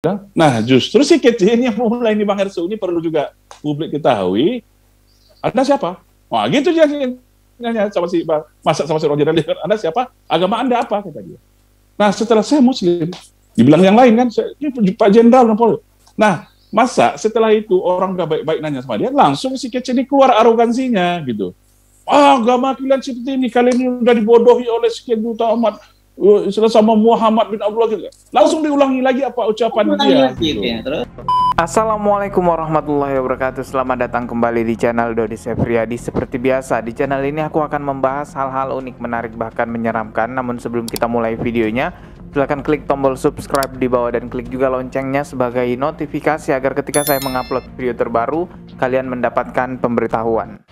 Nah, justru si kecil yang mulai ini Bang Herso ini perlu juga publik ketahui. Anda siapa? Wah, gitu dia nanya sama si sama si Roger. Anda siapa? Agama Anda apa? Kata dia. Nah, setelah saya Muslim, dibilang yang lain kan, ini Pak Jenderal. Nah, masa setelah itu orang gak baik-baik nanya sama dia, langsung si kecil ini keluar arogansinya gitu. Agama kalian seperti ini, kalian ini udah dibodohi oleh sekian juta umat. Sama Muhammad bin Abdullah gitu. Langsung diulangi lagi apa ucapan dia gitu. Assalamualaikum warahmatullahi wabarakatuh. Selamat datang kembali di channel Dodi Sefriadi. Seperti biasa, di channel ini aku akan membahas hal-hal unik, menarik, bahkan menyeramkan. Namun sebelum kita mulai videonya, silahkan klik tombol subscribe di bawah dan klik juga loncengnya sebagai notifikasi agar ketika saya mengupload video terbaru, kalian mendapatkan pemberitahuan.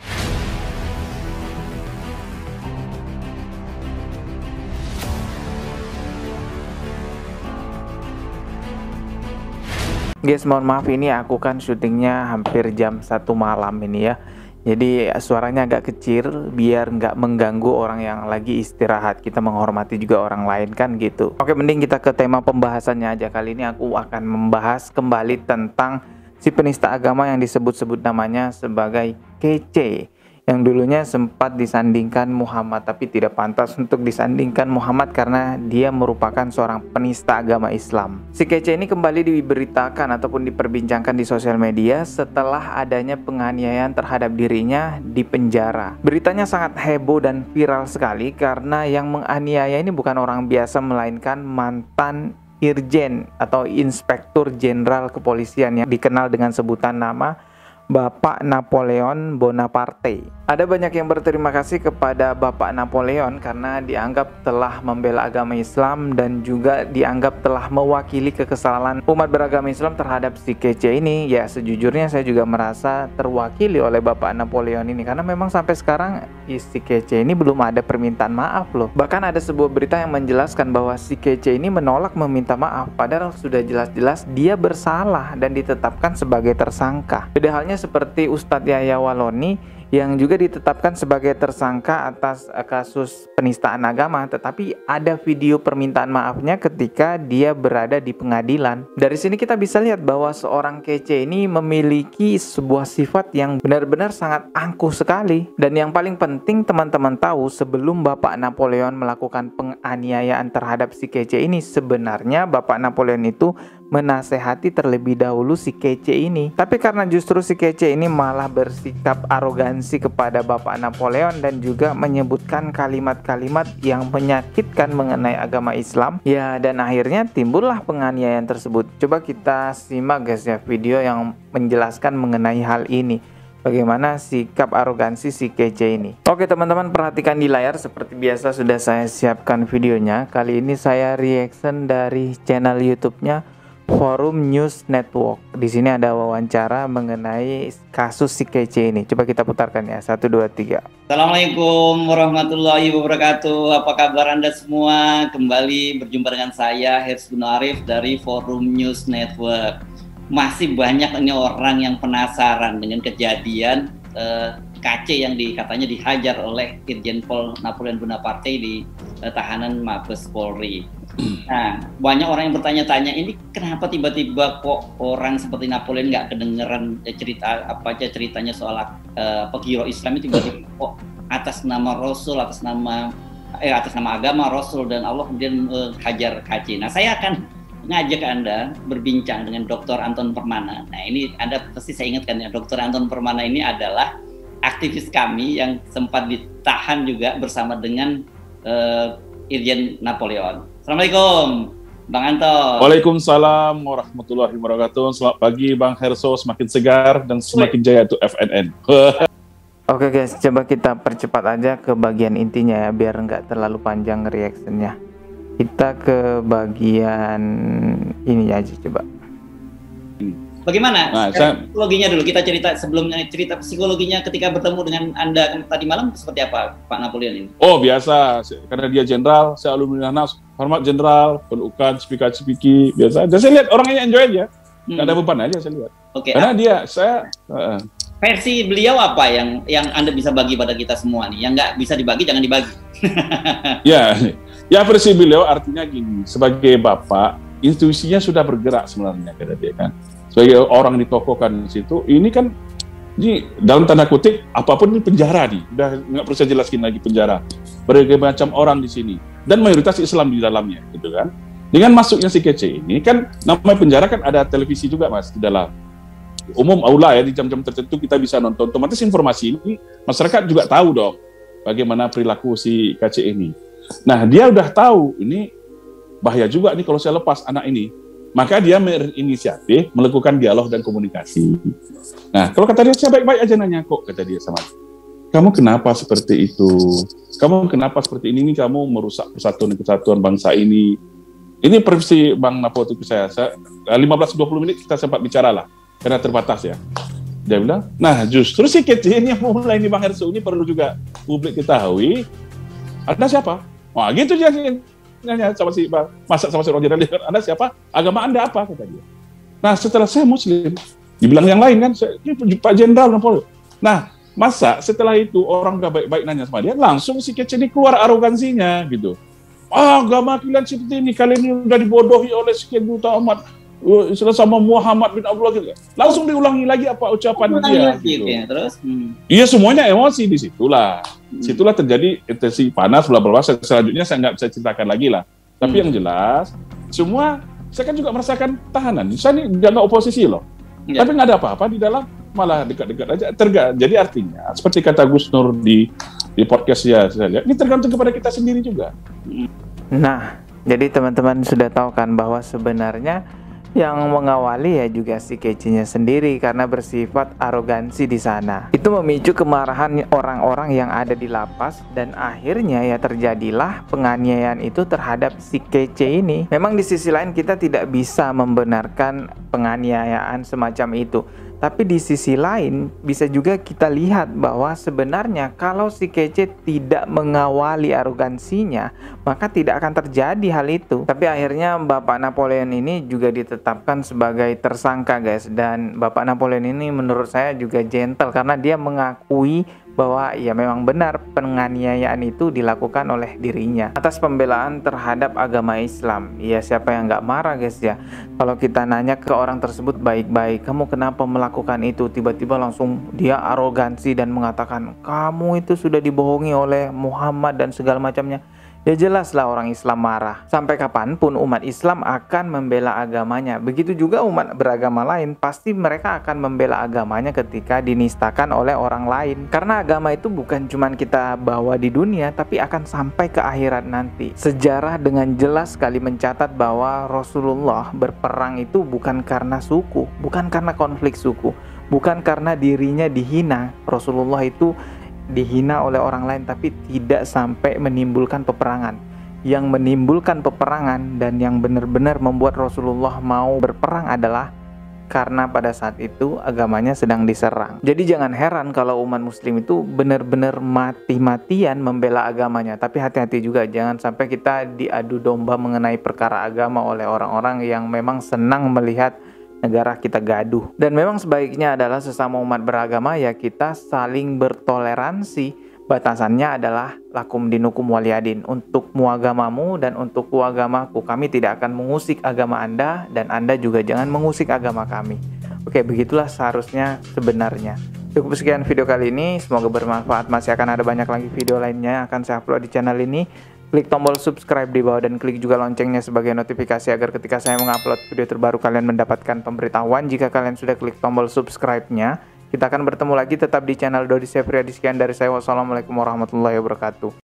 Guys, mohon maaf, ini aku kan syutingnya hampir jam 1 malam ini ya. Jadi suaranya agak kecil biar nggak mengganggu orang yang lagi istirahat. Kita menghormati juga orang lain kan gitu. Oke, mending kita ke tema pembahasannya aja. Kali ini aku akan membahas kembali tentang si penista agama yang disebut-sebut namanya sebagai kece, yang dulunya sempat disandingkan Muhammad, tapi tidak pantas untuk disandingkan Muhammad karena dia merupakan seorang penista agama Islam. Si kece ini kembali diberitakan ataupun diperbincangkan di sosial media setelah adanya penganiayaan terhadap dirinya di penjara. Beritanya sangat heboh dan viral sekali karena yang menganiaya ini bukan orang biasa, melainkan mantan Irjen atau Inspektur Jenderal Kepolisian yang dikenal dengan sebutan nama Bapak Napoleon Bonaparte. Ada banyak yang berterima kasih kepada Bapak Napoleon karena dianggap telah membela agama Islam dan juga dianggap telah mewakili kekesalan umat beragama Islam terhadap si kece ini. Ya, sejujurnya saya juga merasa terwakili oleh Bapak Napoleon ini karena memang sampai sekarang si kece ini belum ada permintaan maaf loh. Bahkan ada sebuah berita yang menjelaskan bahwa si kece ini menolak meminta maaf padahal sudah jelas-jelas dia bersalah dan ditetapkan sebagai tersangka. Beda halnya seperti Ustadz Yahya Waloni yang juga ditetapkan sebagai tersangka atas kasus penistaan agama, tetapi ada video permintaan maafnya ketika dia berada di pengadilan. Dari sini kita bisa lihat bahwa seorang kece ini memiliki sebuah sifat yang benar-benar sangat angkuh sekali. Dan yang paling penting teman-teman tahu, sebelum Bapak Napoleon melakukan penganiayaan terhadap si kece ini, sebenarnya Bapak Napoleon itu menasehati terlebih dahulu si kece ini. Tapi karena justru si kece ini malah bersikap arogansi kepada Bapak Napoleon dan juga menyebutkan kalimat-kalimat yang menyakitkan mengenai agama Islam, ya, dan akhirnya timbullah penganiayaan tersebut. Coba kita simak guys ya video yang menjelaskan mengenai hal ini, bagaimana sikap arogansi si kece ini. Oke teman-teman, perhatikan di layar. Seperti biasa sudah saya siapkan videonya. Kali ini saya reaction dari channel YouTube-nya Forum News Network. Di sini ada wawancara mengenai kasus si kece ini. Coba kita putarkan ya. 1, 2, 3. Assalamualaikum warahmatullahi wabarakatuh. Apa kabar Anda semua? Kembali berjumpa dengan saya Hirs bin Arif dari Forum News Network. Masih banyak ini orang yang penasaran dengan kejadian kece yang katanya dihajar oleh Irjen Pol Napoleon Bonaparte di tahanan Mabes Polri. Nah, banyak orang yang bertanya-tanya, ini kenapa tiba-tiba kok orang seperti Napoleon nggak kedengeran ceritanya soal hero Islam itu tiba-tiba kok atas nama Rasul, atas nama agama Rasul dan Allah kemudian hajar kece. Nah, saya akan ngajak Anda berbincang dengan Dr. Anton Permana. Nah, ini Anda pasti saya ingatkan ya, Dr. Anton Permana ini adalah aktivis kami yang sempat ditahan juga bersama dengan Irjen Napoleon. Assalamualaikum Bang Anton. Waalaikumsalam warahmatullahi wabarakatuh. Selamat pagi Bang Herso, semakin segar dan semakin jaya untuk FNN. Oke guys, coba kita percepat aja ke bagian intinya ya, biar nggak terlalu panjang reactionnya. Kita ke bagian ini aja coba. Bagaimana psikologinya dulu, kita cerita psikologinya ketika bertemu dengan Anda tadi malam seperti apa Pak Napoleon ini? Oh biasa, karena dia jenderal, saya alumni Nas, hormat jenderal, pelukan, spiki biasa. Dan saya lihat orangnya enjoy aja, nggak ada beban aja saya lihat. Oke. Karena versi beliau apa yang Anda bisa bagi pada kita semua nih, yang nggak bisa dibagi jangan dibagi. Ya versi beliau artinya gini, sebagai bapak intuisinya sudah bergerak sebenarnya, kata dia kan. Sebagai orang ditokohkan di situ, ini kan ini dalam tanda kutip apapun ini penjara nih, udah nggak perlu saya jelaskan lagi penjara. Berbagai macam orang di sini dan mayoritas Islam di dalamnya, gitu kan. Dengan masuknya si Kece ini kan namanya penjara kan ada televisi juga Mas di dalam. Umum aula ya di jam-jam tertentu kita bisa nonton. Otomatis informasi ini masyarakat juga tahu dong bagaimana perilaku si Kece ini. Nah dia udah tahu ini bahaya juga nih kalau saya lepas anak ini. Maka dia berinisiatif melakukan dialog dan komunikasi. Nah, kalau kata dia, saya baik-baik aja nanya kok, kata dia sama dia. Kamu kenapa seperti itu? Kamu kenapa seperti ini? Kamu merusak kesatuan bangsa ini. Ini prediksi Bang Napo itu saya 15-20 menit kita sempat bicara lah, karena terbatas ya. Dia bilang, nah justru si Kece ini yang mulai ini Bang Hersu ini perlu juga publik ketahui. Anda siapa? Wah gitu dia nanya sama si Bang Masak sama si Roger, Anda siapa? Agama Anda apa? Kata dia. Nah setelah saya Muslim, dibilang yang lain kan, Pak Jenderal Napoleon. Nah masa setelah itu orang udah baik-baik nanya sama dia, langsung si Kece ini keluar arogansinya gitu. Agama kalian seperti ini, kalian ini udah dibodohi oleh sekian juta umat sama Muhammad bin Abdullah gitu. Langsung diulangi lagi apa ucapan dia gitu. Terus iya semuanya emosi di situlah. Situlah terjadi intensi panas bla bla. Selanjutnya saya nggak bisa ceritakan lagi lah. Tapi yang jelas semua saya kan juga merasakan tahanan. Saya ini jangan oposisi loh. Tapi nggak ada apa-apa di dalam, malah dekat-dekat aja. Jadi artinya seperti kata Gus Nur di podcast ya saya lihat, ini tergantung kepada kita sendiri juga. Nah, jadi teman-teman sudah tahu kan bahwa sebenarnya yang mengawali ya juga si Kece-nya sendiri karena bersifat arogansi di sana. Itu memicu kemarahan orang-orang yang ada di lapas dan akhirnya ya terjadilah penganiayaan itu terhadap si Kece ini. Memang di sisi lain kita tidak bisa membenarkan penganiayaan semacam itu. Tapi di sisi lain bisa juga kita lihat bahwa sebenarnya kalau si Kece tidak mengawali arogansinya, maka tidak akan terjadi hal itu. Tapi akhirnya Bapak Napoleon ini juga ditetapkan sebagai tersangka guys. Dan Bapak Napoleon ini menurut saya juga gentle karena dia mengakui bahwa ya memang benar penganiayaan itu dilakukan oleh dirinya atas pembelaan terhadap agama Islam. Ya siapa yang nggak marah guys ya. Kalau kita nanya ke orang tersebut baik-baik, kamu kenapa melakukan itu? Tiba-tiba langsung dia arogansi dan mengatakan kamu itu sudah dibohongi oleh Muhammad dan segala macamnya. Ya jelaslah orang Islam marah. Sampai kapanpun umat Islam akan membela agamanya. Begitu juga umat beragama lain, pasti mereka akan membela agamanya ketika dinistakan oleh orang lain. Karena agama itu bukan cuma kita bawa di dunia, tapi akan sampai ke akhirat nanti. Sejarah dengan jelas sekali mencatat bahwa Rasulullah berperang itu bukan karena suku, bukan karena konflik suku, bukan karena dirinya dihina. Rasulullah itu dihina oleh orang lain tapi tidak sampai menimbulkan peperangan. Yang menimbulkan peperangan dan yang benar-benar membuat Rasulullah mau berperang adalah karena pada saat itu agamanya sedang diserang. Jadi jangan heran kalau umat muslim itu benar-benar mati-matian membela agamanya. Tapi hati-hati juga, jangan sampai kita diadu domba mengenai perkara agama oleh orang-orang yang memang senang melihat negara kita gaduh. Dan memang sebaiknya adalah sesama umat beragama ya kita saling bertoleransi. Batasannya adalah lakum dinukum waliyadin. Untukmu agamamu dan untukku agamaku. Kami tidak akan mengusik agama Anda dan Anda juga jangan mengusik agama kami. Oke, begitulah seharusnya sebenarnya. Cukup sekian video kali ini, semoga bermanfaat. Masih akan ada banyak lagi video lainnya yang akan saya upload di channel ini. Klik tombol subscribe di bawah dan klik juga loncengnya sebagai notifikasi agar ketika saya mengupload video terbaru kalian mendapatkan pemberitahuan. Jika kalian sudah klik tombol subscribe-nya, kita akan bertemu lagi tetap di channel Dodi Sefriadi. Sekian dari saya, wassalamualaikum warahmatullahi wabarakatuh.